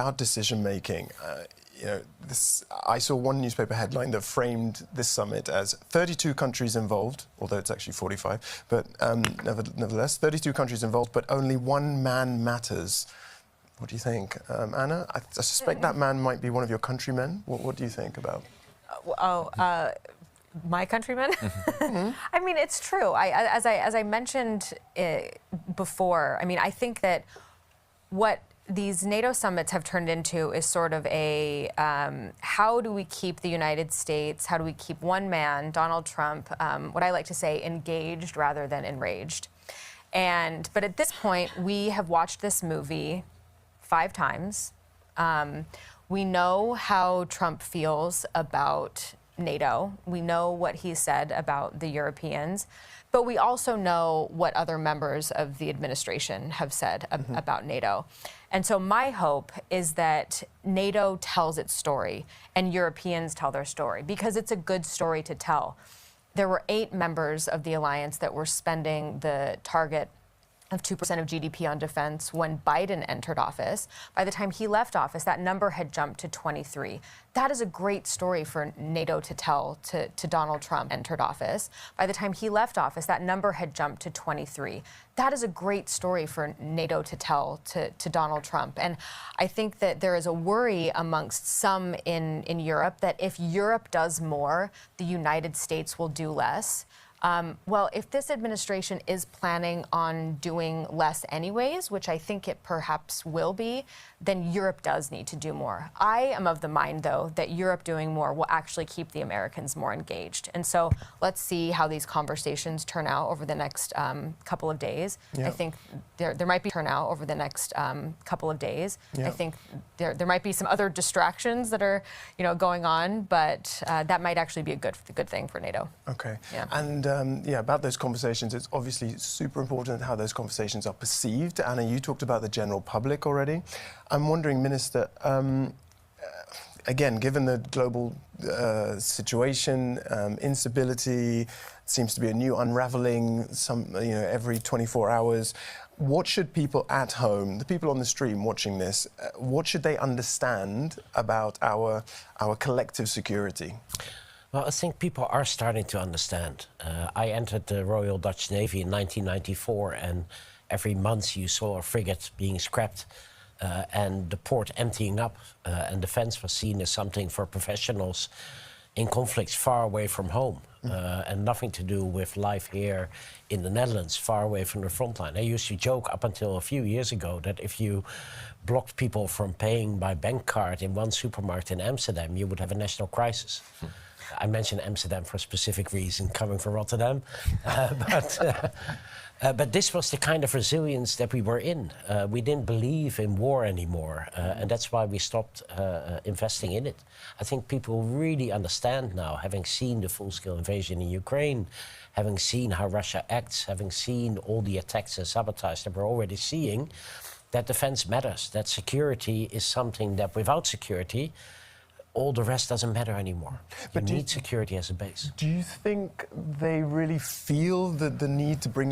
Our decision making. I saw one newspaper headline that framed this summit as 32 countries involved, although it's actually 45, but nevertheless, 32 countries involved, but only one man matters. What do you think? Anna, I suspect that man might be one of your countrymen. What do you think about? My countrymen? I mean, it's true. As I mentioned before, I mean, I think that what these NATO summits have turned into is sort of a how do we keep the United States, how do we keep one man, Donald Trump, what I like to say, engaged rather than enraged. But at this point, we have watched this movie 5 times. We know how Trump feels about NATO. We know what he said about the Europeans, but we also know what other members of the administration have said about NATO. And so my hope is that NATO tells its story and Europeans tell their story, because it's a good story to tell. There were 8 members of the alliance that were spending the target of 2% of GDP on defense when Biden entered office. By the time he left office, that number had jumped to 23. That is a great story for NATO to tell to Donald Trump entered office. By the time he left office, that number had jumped to 23. That is a great story for NATO to tell to Donald Trump. And I think that there is a worry amongst some in Europe that if Europe does more, the United States will do less. Well, if this administration is planning on doing less anyways, which I think it perhaps will be, then Europe does need to do more. I am of the mind, though, that Europe doing more will actually keep the Americans more engaged. And so let's see how these conversations turn out over the next couple of days. Yeah. I think there might be turnout over the next couple of days. Yeah. I think there might be some other distractions that are going on, but that might actually be a good thing for NATO. Okay. Yeah. And about those conversations, it's obviously super important how those conversations are perceived. Anna, you talked about the general public already. I'm wondering, Minister, again, given the global situation, instability, seems to be a new unraveling every 24 hours. What should people at home, the people on the stream watching this, what should they understand about our collective security? Well, I think people are starting to understand. I entered the Royal Dutch Navy in 1994, and every month you saw a frigate being scrapped and the port emptying up, and defense was seen as something for professionals in conflicts far away from home, and nothing to do with life here in the Netherlands, far away from the front line. I used to joke up until a few years ago that if you blocked people from paying by bank card in one supermarket in Amsterdam, you would have a national crisis. I mentioned Amsterdam for a specific reason, coming from Rotterdam. But this was the kind of resilience that we were in. We didn't believe in war anymore, and that's why we stopped investing in it. I think people really understand now, having seen the full-scale invasion in Ukraine, having seen how Russia acts, having seen all the attacks and sabotage that we're already seeing, that defense matters, that security is something that without security, all the rest doesn't matter anymore. But you need security as a base. Do you think they really feel the need to bring